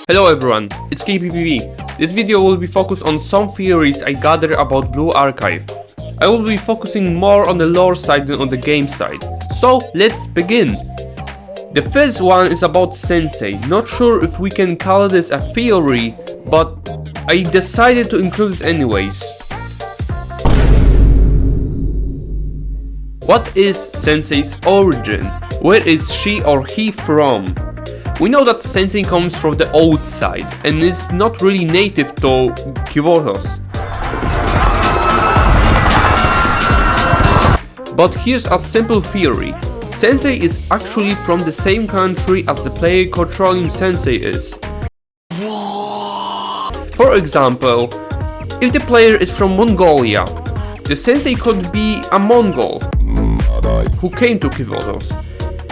Hello everyone, it's KPPV. This video will be focused on some theories I gathered about Blue Archive. I will be focusing more on the lore side than on the game side. So let's begin! The first one is about Sensei. Not sure if we can call this a theory, but I decided to include it anyways. What is Sensei's origin? Where is she or he from? We know that Sensei comes from the old side and is not really native to Kivotos. But here's a simple theory. Sensei is actually from the same country as the player controlling Sensei is. For example, if the player is from Mongolia, the Sensei could be a Mongol who came to Kivotos.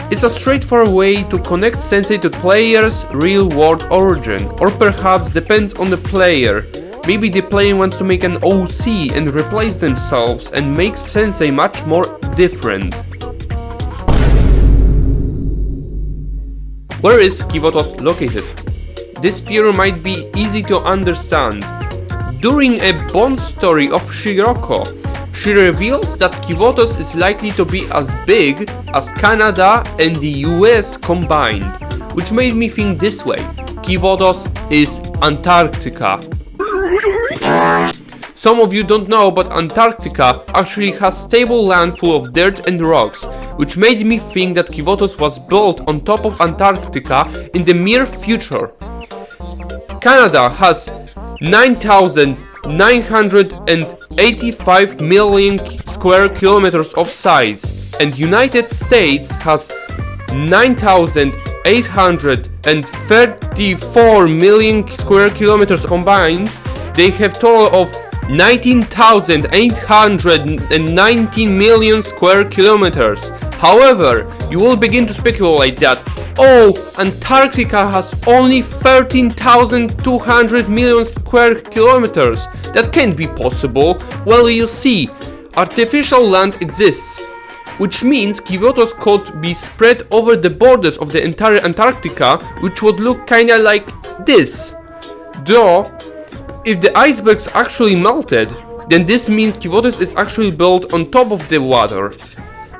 It's a straightforward way to connect Sensei to player's real-world origin, or perhaps depends on the player. Maybe the player wants to make an OC and replace themselves and make Sensei much more different. Where is Kivotos located? This theory might be easy to understand. During a Bond story of Shiroko, she reveals that Kivotos is likely to be as big as Canada and the US combined, which made me think this way: Kivotos is Antarctica. Some of you don't know, but Antarctica actually has stable land full of dirt and rocks, which made me think that Kivotos was built on top of Antarctica in the near future. Canada has 9,985 million square kilometers of size, and United States has 9,834 million square kilometers combined. They have total of 19,819 million square kilometers. However, you will begin to speculate that, oh, Antarctica has only 13,200 million square kilometers. That can't be possible. Well, you see, artificial land exists, which means Kivotos could be spread over the borders of the entire Antarctica, which would look kinda like this. Though, if the icebergs actually melted, then this means Kivotos is actually built on top of the water.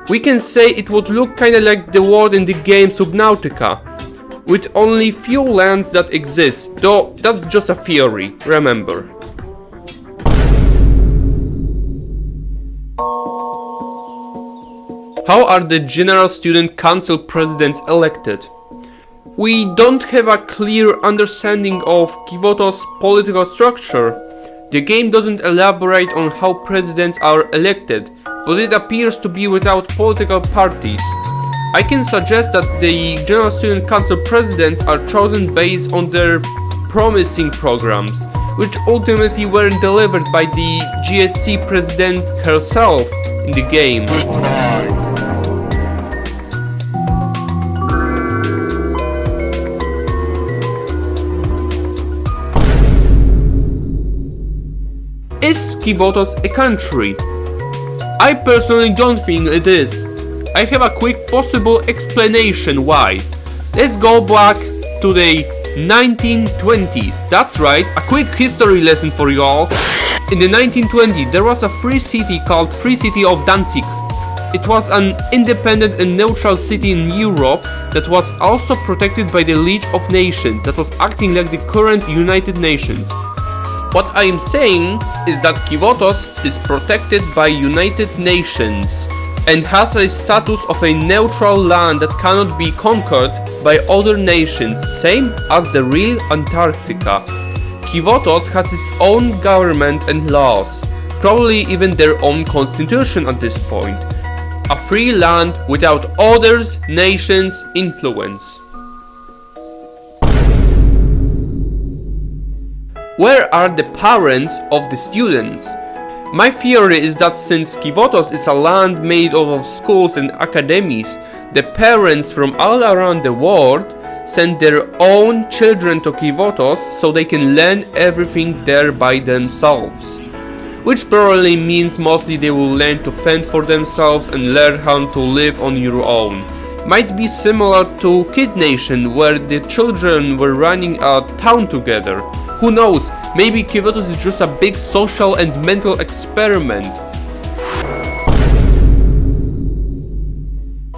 We can say it would look kinda like the world in the game Subnautica, with only few lands that exist, though that's just a theory, remember. How are the General Student Council presidents elected? We don't have a clear understanding of Kivotos' political structure. The game doesn't elaborate on how presidents are elected, but it appears to be without political parties. I can suggest that the General Student Council presidents are chosen based on their promising programs, which ultimately were delivered by the GSC president herself in the game. Is Kivotos a country? I personally don't think it is. I have a quick possible explanation why. Let's go back to the 1920s. That's right, a quick history lesson for you all. In the 1920s, there was a free city called Free City of Danzig. It was an independent and neutral city in Europe that was also protected by the League of Nations, that was acting like the current United Nations. What I am saying is that Kivotos is protected by United Nations and has a status of a neutral land that cannot be conquered by other nations, same as the real Antarctica. Kivotos has its own government and laws, probably even their own constitution at this point. A free land without other nations' influence. Where are the parents of the students? My theory is that since Kivotos is a land made out of schools and academies, the parents from all around the world send their own children to Kivotos so they can learn everything there by themselves. Which probably means mostly they will learn to fend for themselves and learn how to live on your own. might be similar to Kid Nation, where the children were running a town together. Who knows, maybe Kivotos is just a big social and mental experiment.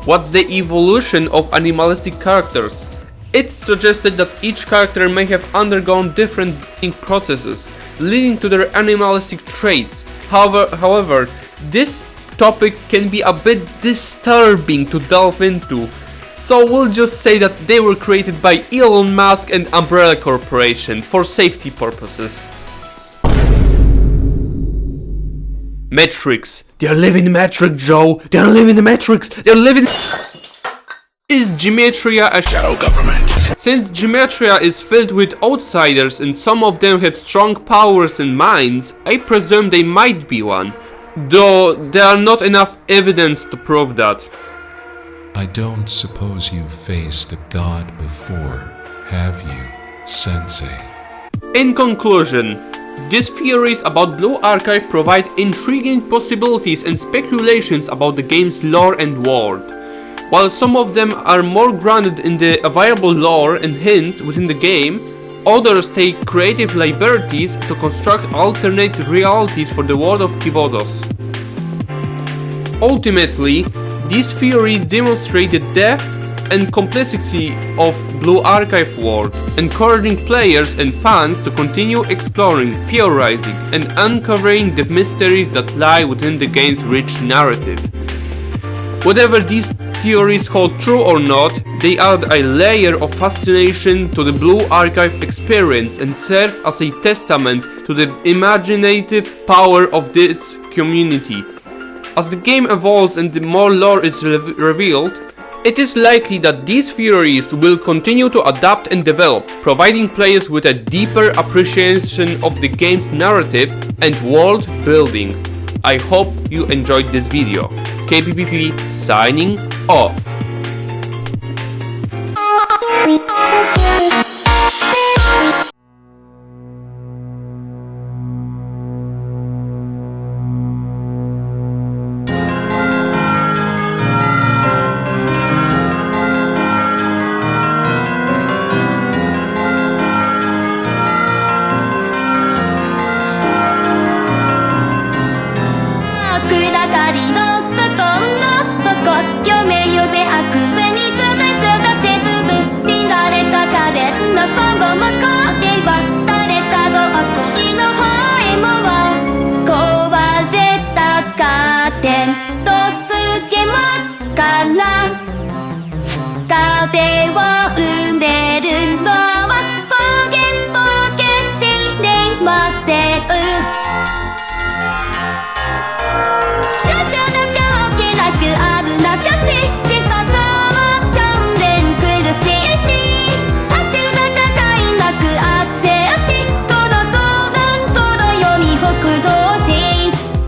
What's the evolution of animalistic characters? It's suggested that each character may have undergone different breeding processes, leading to their animalistic traits. However, this topic can be a bit disturbing to delve into, so we'll just say that they were created by Elon Musk and Umbrella Corporation for safety purposes. Matrix. They're living the Matrix, Joe! They're living the Matrix! They're living... Is Gematria a shadow government? Since Gematria is filled with outsiders and some of them have strong powers and minds, I presume they might be one. Though there are not enough evidence to prove that. I don't suppose you've faced a god before, have you, Sensei? In conclusion, these theories about Blue Archive provide intriguing possibilities and speculations about the game's lore and world. While some of them are more grounded in the available lore and hints within the game, others take creative liberties to construct alternate realities for the world of Kivotos. Ultimately, these theories demonstrate the depth and complexity of Blue Archive world, encouraging players and fans to continue exploring, theorizing, and uncovering the mysteries that lie within the game's rich narrative. Whether these theories hold true or not, they add a layer of fascination to the Blue Archive experience and serve as a testament to the imaginative power of its community. As the game evolves and the more lore is revealed, it is likely that these theories will continue to adapt and develop, providing players with a deeper appreciation of the game's narrative and world building. I hope you enjoyed this video. KPPP signing off.